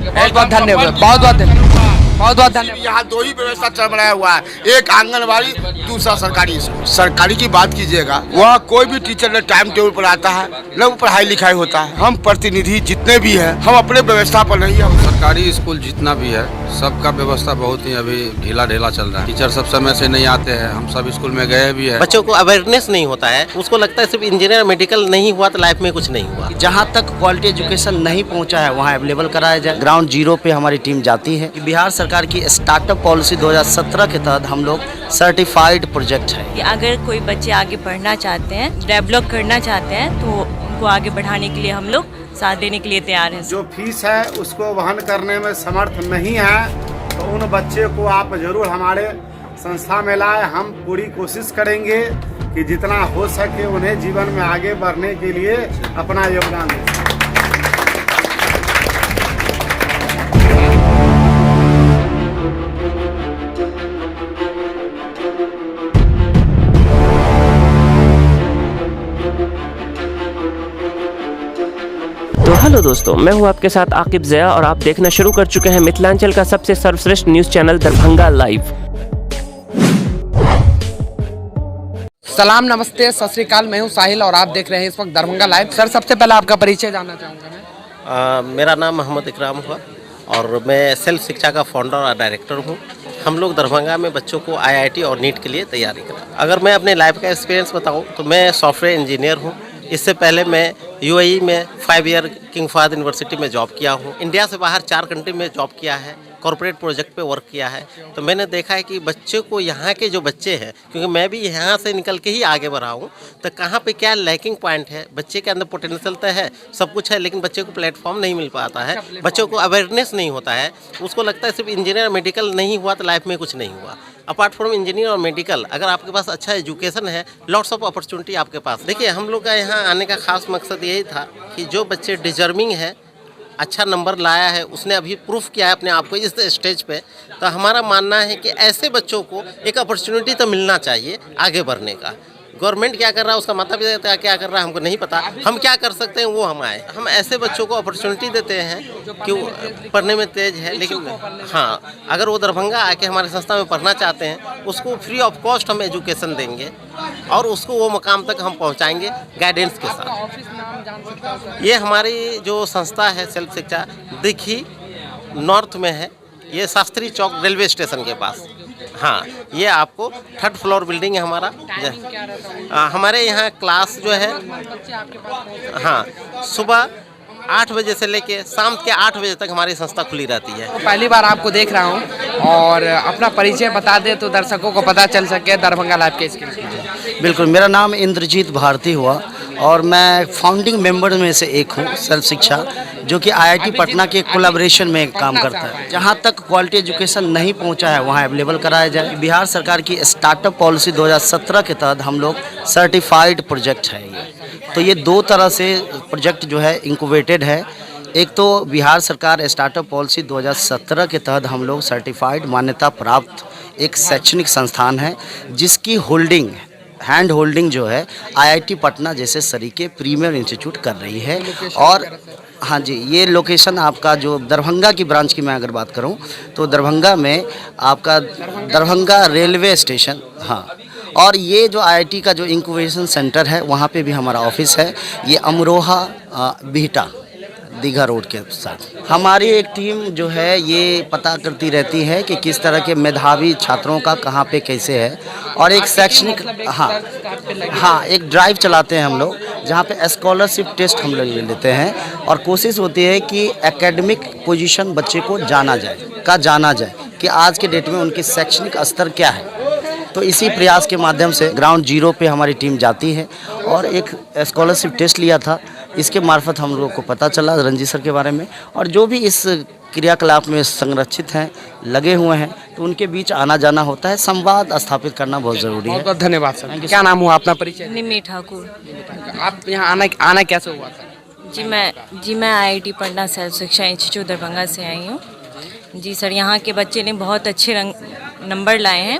बहुत बहुत धन्यवाद, बहुत बहुत धन्यवाद, बहुत बहुत धन्यवाद। यहाँ दो ही व्यवस्था चल बनाया हुआ है, एक आंगनबाड़ी, दूसरा सरकारी स्कूल। सरकारी की बात कीजिएगा, वहाँ कोई भी टीचर न टाइम टेबल पर आता है, न वो पढ़ाई लिखाई होता है। हम प्रतिनिधि जितने भी हैं, हम अपने व्यवस्था पर नहीं है। सरकारी स्कूल जितना भी है सबका व्यवस्था बहुत ही अभी ढीला ढीला चल रहा है। टीचर सब समय से नहीं आते हैं, हम सब स्कूल में गए भी है। बच्चों को अवेयरनेस नहीं होता है, उसको लगता है सिर्फ इंजीनियर मेडिकल नहीं हुआ तो लाइफ में कुछ नहीं हुआ। जहाँ तक क्वालिटी एजुकेशन नहीं पहुँचा है वहाँ अवेलेबल कराया जाए। ग्राउंड जीरो पे हमारी टीम जाती है। बिहार सरकार की स्टार्टअप पॉलिसी 2017 के तहत हम लोग सर्टिफाइड प्रोजेक्ट है। अगर कोई बच्चे आगे बढ़ना चाहते हैं, डेवलप करना चाहते हैं, तो उनको आगे बढ़ाने के लिए हम लोग साथ देने के लिए तैयार हैं। जो फीस है उसको वहन करने में समर्थ नहीं है तो उन बच्चे को आप जरूर हमारे संस्था में लाए। हम पूरी कोशिश करेंगे कि जितना हो सके उन्हें जीवन में आगे बढ़ने के लिए अपना योगदान दें। तो हेलो दोस्तों, मैं हूं आपके साथ आकिब ज़िया और आप देखना शुरू कर चुके हैं मिथिलांचल का सबसे सर्वश्रेष्ठ न्यूज़ चैनल दरभंगा लाइव। सलाम, नमस्ते, सत श्री अकाल। मैं हूं साहिल और आप देख रहे हैं इस वक्त दरभंगा लाइव। सर, सबसे पहले आपका परिचय जानना चाहूँगा मैं। मेरा नाम मोहम्मद इकराम हुआ और मैं सेल्फ शिक्षा का फाउंडर और डायरेक्टर हूँ। हम लोग दरभंगा में बच्चों को IIT और नीट के लिए तैयारी करें। अगर मैं अपने लाइफ का एक्सपीरियंस बताऊँ तो मैं सॉफ्टवेयर इंजीनियर हूँ। इससे पहले मैं UAE में 5 ईयर किंग फहद यूनिवर्सिटी में जॉब किया हूँ। इंडिया से बाहर 4 कंट्री में जॉब किया है, कॉर्पोरेट प्रोजेक्ट पे वर्क किया है। तो मैंने देखा है कि बच्चों को, यहाँ के जो बच्चे हैं, क्योंकि मैं भी यहाँ से निकल के ही आगे बढ़ा हूँ, तो कहाँ पे क्या लैकिंग पॉइंट है। बच्चे के अंदर पोटेंशियल तो है, सब कुछ है, लेकिन बच्चे को प्लेटफॉर्म नहीं मिल पाता है, बच्चों को अवेयरनेस नहीं होता है। उसको लगता है सिर्फ इंजीनियर मेडिकल नहीं हुआ तो लाइफ में कुछ नहीं हुआ। अपार्ट फ्रॉम इंजीनियर और मेडिकल, अगर आपके पास अच्छा एजुकेशन है, लॉट्स ऑफ अपॉर्चुनिटी आपके पास। देखिए, हम लोग का यहाँ आने का खास मकसद यही था कि जो बच्चे डिजर्विंग है, अच्छा नंबर लाया है, उसने अभी प्रूफ किया है अपने आप को इस स्टेज पे, तो हमारा मानना है कि ऐसे बच्चों को एक अपॉर्चुनिटी तो मिलना चाहिए आगे बढ़ने का। गवर्नमेंट क्या कर रहा है, उसका माता पिता क्या कर रहा है, हमको नहीं पता। हम क्या कर सकते हैं वो हम आए। हम ऐसे बच्चों को अपॉर्चुनिटी देते हैं कि वो पढ़ने में तेज है, लेकिन हाँ, अगर वो दरभंगा आके हमारे संस्था में पढ़ना चाहते हैं, उसको फ्री ऑफ कॉस्ट हम एजुकेशन देंगे और उसको वो मकाम तक हम पहुंचाएंगे गाइडेंस के साथ। ये हमारी जो संस्था है सेल्फ शिक्षा, दिखी नॉर्थ में है, ये शास्त्री चौक रेलवे स्टेशन के पास। हाँ, ये आपको 3rd फ्लोर बिल्डिंग है हमारा। हमारे यहाँ क्लास जो है, हाँ, सुबह 8 बजे से लेके शाम के 8 बजे तक हमारी संस्था खुली रहती है। तो पहली बार आपको देख रहा हूं और अपना परिचय बता दे तो दर्शकों को पता चल सके दरभंगा लाइव के इसके। बिल्कुल, मेरा नाम इंद्रजीत भारती हुआ और मैं फाउंडिंग मेंबर में से एक हूँ सेल्फ शिक्षा, जो कि IIT पटना के कोलैबोरेशन में काम करता है। जहाँ तक क्वालिटी एजुकेशन नहीं पहुँचा है वहाँ अवेलेबल कराया जाए। बिहार सरकार की स्टार्टअप पॉलिसी 2017 के तहत हम लोग सर्टिफाइड प्रोजेक्ट है ये। तो ये 2 तरह से प्रोजेक्ट जो है इंक्यूबेटेड है। एक तो बिहार सरकार स्टार्टअप पॉलिसी 2017 के तहत हम लोग सर्टिफाइड मान्यता प्राप्त एक शैक्षणिक संस्थान है, जिसकी होल्डिंग, हैंड होल्डिंग जो है IIT पटना जैसे सरीके प्रीमियर इंस्टीट्यूट कर रही है। और हाँ जी, ये लोकेशन आपका जो दरभंगा की ब्रांच की मैं अगर बात करूं तो दरभंगा में आपका दरभंगा रेलवे स्टेशन, हाँ, और ये जो IIT का जो इंक्यूबेशन सेंटर है वहाँ पे भी हमारा ऑफिस है। ये अमरोहा बिहटा दीघा रोड के साथ। हमारी एक टीम जो है ये पता करती रहती है कि किस तरह के मेधावी छात्रों का कहाँ पे कैसे है, और एक शैक्षणिक, हाँ, एक ड्राइव चलाते हैं हम लोग जहाँ पे स्कॉलरशिप टेस्ट हम लोग लेते हैं और कोशिश होती है कि एकेडमिक पोजीशन बच्चे को जाना जाए कि आज के डेट में उनकी शैक्षणिक स्तर क्या है। तो इसी प्रयास के माध्यम से ग्राउंड जीरो पे हमारी टीम जाती है और एक स्कॉलरशिप टेस्ट लिया था। इसके मार्फत हम लोगों को पता चला रंजीत सर के बारे में, और जो भी इस क्रियाकलाप में संरक्षित हैं, लगे हुए हैं, तो उनके बीच आना जाना होता है। संवाद स्थापित करना बहुत ज़रूरी है। बहुत बहुत धन्यवाद सर। क्या नाम हुआ अपना परिचय? निमी ठाकुर। आप यहाँ आना कैसे हुआ सर? जी मैं IIT पटना सेल्फ शिक्षा इंस्टीट्यूट दरभंगा से आई हूँ। जी सर, यहाँ के बच्चे ने बहुत अच्छे नंबर लाए हैं,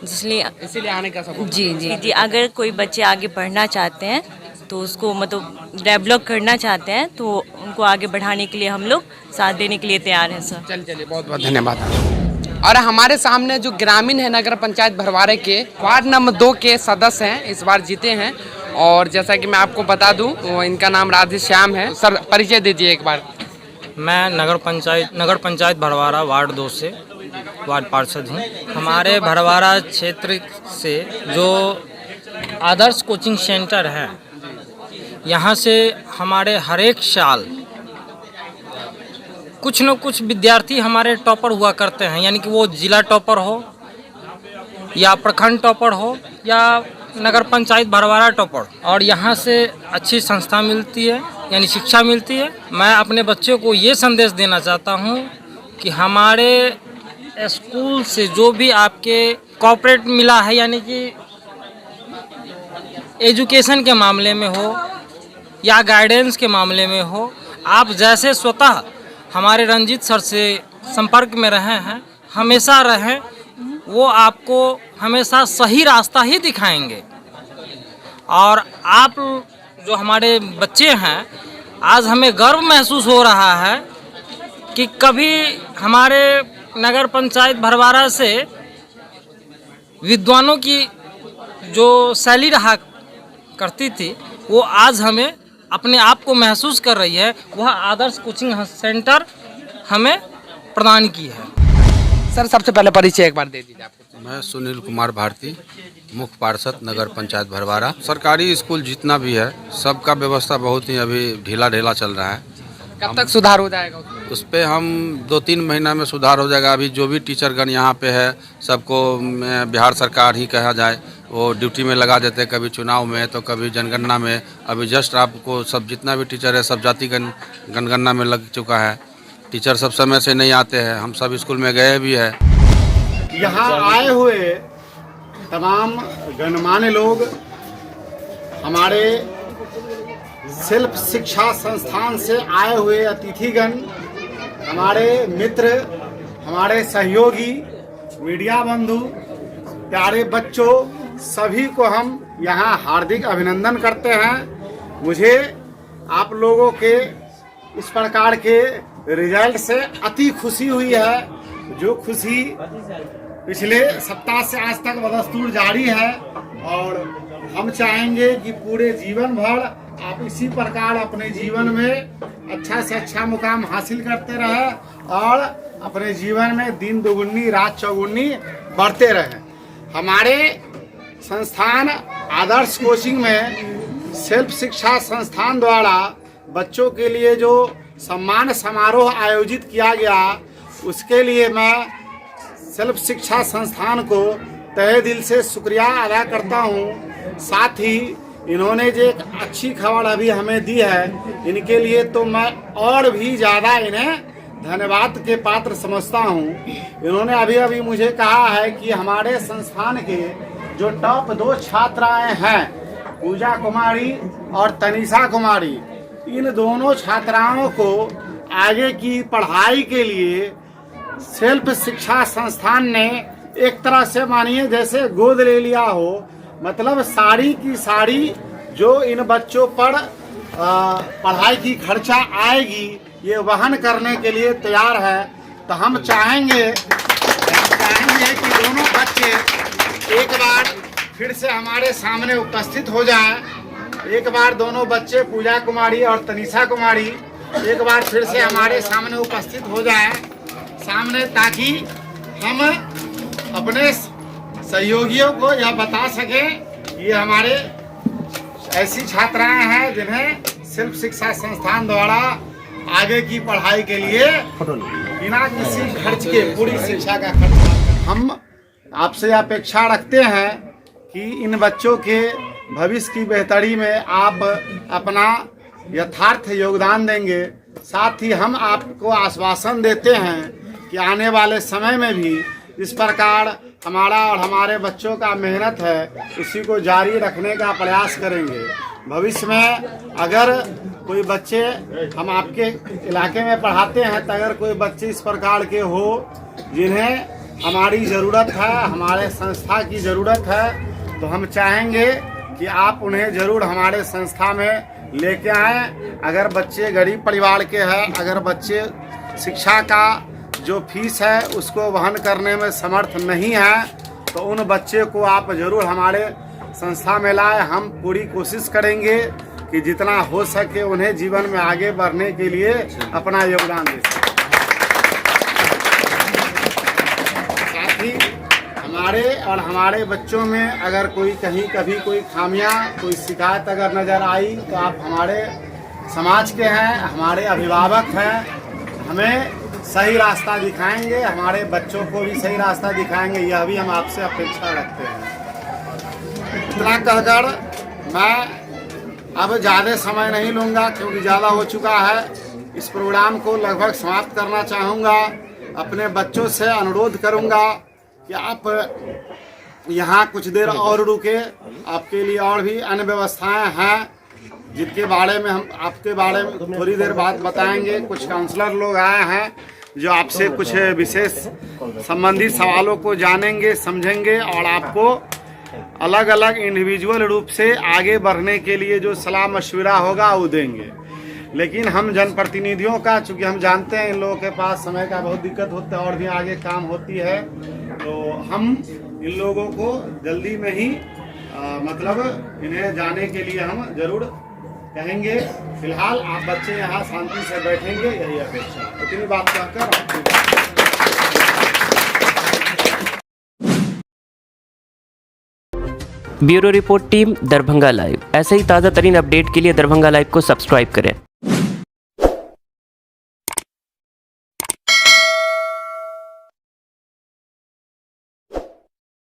इसीलिए आने का सब। जी, अगर कोई बच्चे आगे बढ़ना चाहते हैं तो उसको मतलब डेवलप करना चाहते हैं, तो उनको आगे बढ़ाने के लिए हम लोग साथ देने के लिए तैयार हैं सर। चलिए बहुत बहुत धन्यवाद। और हमारे सामने जो ग्रामीण है नगर पंचायत भरवारे के वार्ड नंबर 2 के सदस्य हैं, इस बार जीते हैं। और जैसा कि मैं आपको बता दूं, वो इनका नाम राधेश्याम है। सर परिचय दीजिए एक बार। मैं नगर पंचायत भरवारा वार्ड 2 से वार्ड पार्षद हूँ। हमारे भरवारा क्षेत्र से जो आदर्श कोचिंग सेंटर है, यहाँ से हमारे हर एक साल कुछ न कुछ विद्यार्थी हमारे टॉपर हुआ करते हैं, यानी कि वो जिला टॉपर हो या प्रखंड टॉपर हो या नगर पंचायत भरवारा टॉपर। और यहाँ से अच्छी संस्था मिलती है, यानी शिक्षा मिलती है। मैं अपने बच्चों को ये संदेश देना चाहता हूँ कि हमारे स्कूल से जो भी आपके कॉर्पोरेट मिला है, यानी कि एजुकेशन के मामले में हो या गाइडेंस के मामले में हो, आप जैसे स्वतः हमारे रंजीत सर से संपर्क में रहे हैं, हमेशा रहें, वो आपको हमेशा सही रास्ता ही दिखाएंगे। और आप जो हमारे बच्चे हैं, आज हमें गर्व महसूस हो रहा है कि कभी हमारे नगर पंचायत भरवारा से विद्वानों की जो शैली रहा करती थी, वो आज हमें अपने आप को महसूस कर रही है। वह आदर्श कोचिंग सेंटर हमें प्रदान की है। सर सबसे पहले परिचय एक बार दे दीजिए आपको। मैं सुनील कुमार भारती, मुख्य पार्षद नगर पंचायत भरवारा। सरकारी स्कूल जितना भी है, सबका व्यवस्था बहुत ही अभी ढीला चल रहा है। कब तक सुधार हो जाएगा उस पर हम 2-3 महीना में सुधार हो जाएगा। अभी जो भी टीचरगण यहाँ पे है, सबको बिहार सरकार ही कहा जाए, वो ड्यूटी में लगा देते, कभी चुनाव में तो कभी जनगणना में। अभी जस्ट आपको सब जितना भी टीचर है, सब जाति जनगणना में लग चुका है। टीचर सब समय से नहीं आते हैं, हम सब स्कूल में गए भी है। यहाँ आए हुए तमाम गणमान्य लोग हमारे सेल्फ शिक्षा संस्थान से आए हुए अतिथिगण, हमारे मित्र, हमारे सहयोगी, मीडिया बंधु, प्यारे बच्चों, सभी को हम यहाँ हार्दिक अभिनंदन करते हैं। मुझे आप लोगों के इस प्रकार के रिजल्ट से अति खुशी हुई है। जो खुशी पिछले सप्ताह से आज तक बदस्तूर जारी है, और हम चाहेंगे कि पूरे जीवन भर आप इसी प्रकार अपने जीवन में अच्छा से अच्छा मुकाम हासिल करते रहें और अपने जीवन में दिन दुगुनी रात चौगुनी बढ़ते रहें। हमारे संस्थान आदर्श कोचिंग में सेल्फ शिक्षा संस्थान द्वारा बच्चों के लिए जो सम्मान समारोह आयोजित किया गया, उसके लिए मैं सेल्फ शिक्षा संस्थान को तहे दिल से शुक्रिया अदा करता हूँ। साथ ही इन्होंने जो एक अच्छी खबर अभी हमें दी है, इनके लिए तो मैं और भी ज़्यादा इन्हें धन्यवाद के पात्र समझता हूँ। इन्होंने अभी अभी मुझे कहा है कि हमारे संस्थान के जो टॉप 2 छात्राएं हैं, पूजा कुमारी और तनिषा कुमारी, इन दोनों छात्राओं को आगे की पढ़ाई के लिए सेल्फ शिक्षा संस्थान ने एक तरह से मानिए जैसे गोद ले लिया हो। मतलब सारी की सारी जो इन बच्चों पर पढ़ाई की खर्चा आएगी, ये वहन करने के लिए तैयार है। तो हम चाहेंगे कि दोनों बच्चे एक बार फिर से हमारे सामने उपस्थित हो जाएं। एक बार दोनों बच्चे पूजा कुमारी और तनिषा कुमारी एक बार फिर से हमारे सामने उपस्थित हो जाएं सामने, ताकि हम अपने सहयोगियों को यह बता सकें ये हमारे ऐसी छात्राएं हैं जिन्हें सेल्फ शिक्षा संस्थान द्वारा आगे की पढ़ाई के लिए बिना किसी खर्च के पूरी शिक्षा का खर्च। हम आपसे अपेक्षा रखते हैं कि इन बच्चों के भविष्य की बेहतरी में आप अपना यथार्थ योगदान देंगे। साथ ही हम आपको आश्वासन देते हैं कि आने वाले समय में भी इस प्रकार हमारा और हमारे बच्चों का मेहनत है, इसी को जारी रखने का प्रयास करेंगे। भविष्य में अगर कोई बच्चे हम आपके इलाके में पढ़ाते हैं, तो अगर कोई बच्चे इस प्रकार के हो जिन्हें हमारी ज़रूरत है, हमारे संस्था की ज़रूरत है, तो हम चाहेंगे कि आप उन्हें ज़रूर हमारे संस्था में लेके आएँ। अगर बच्चे गरीब परिवार के हैं, अगर बच्चे शिक्षा का जो फीस है उसको वहन करने में समर्थ नहीं है, तो उन बच्चे को आप ज़रूर हमारे संस्था में लाएँ। हम पूरी कोशिश करेंगे कि जितना हो सके उन्हें जीवन में आगे बढ़ने के लिए अपना योगदान दे सकें। साथ ही हमारे बच्चों में अगर कहीं कभी कोई खामियां, कोई शिकायत अगर नज़र आई, तो आप हमारे समाज के हैं, हमारे अभिभावक हैं, हमें सही रास्ता दिखाएंगे, हमारे बच्चों को भी सही रास्ता दिखाएंगे, यह भी हम आपसे अपेक्षा रखते हैं। इतना कहकर मैं अब ज़्यादा समय नहीं लूँगा क्योंकि ज़्यादा हो चुका है। इस प्रोग्राम को लगभग समाप्त करना चाहूँगा। अपने बच्चों से अनुरोध करूँगा कि आप यहाँ कुछ देर और रुके। आपके लिए और भी अन्य व्यवस्थाएं हैं जिनके बारे में हम आपके बारे में थोड़ी देर बाद बताएंगे। कुछ काउंसलर लोग आए हैं जो आपसे कुछ विशेष संबंधित सवालों को जानेंगे, समझेंगे और आपको अलग अलग इंडिविजुअल रूप से आगे बढ़ने के लिए जो सलाह मशवरा होगा वो देंगे। लेकिन हम जनप्रतिनिधियों का, चूँकि हम जानते हैं इन लोगों के पास समय का बहुत दिक्कत होता है और भी आगे काम होती है, तो हम इन लोगों को जल्दी में ही मतलब इन्हें जाने के लिए हम ज़रूर कहेंगे। फिलहाल आप बच्चे यहाँ शांति से बैठेंगे, यही अपेक्षा। इतनी बात कहकर bureau report team Darbhanga live. ऐसे ही ताज़ा तरीन अपडेट के लिए दरभंगा लाइव को सब्सक्राइब करें।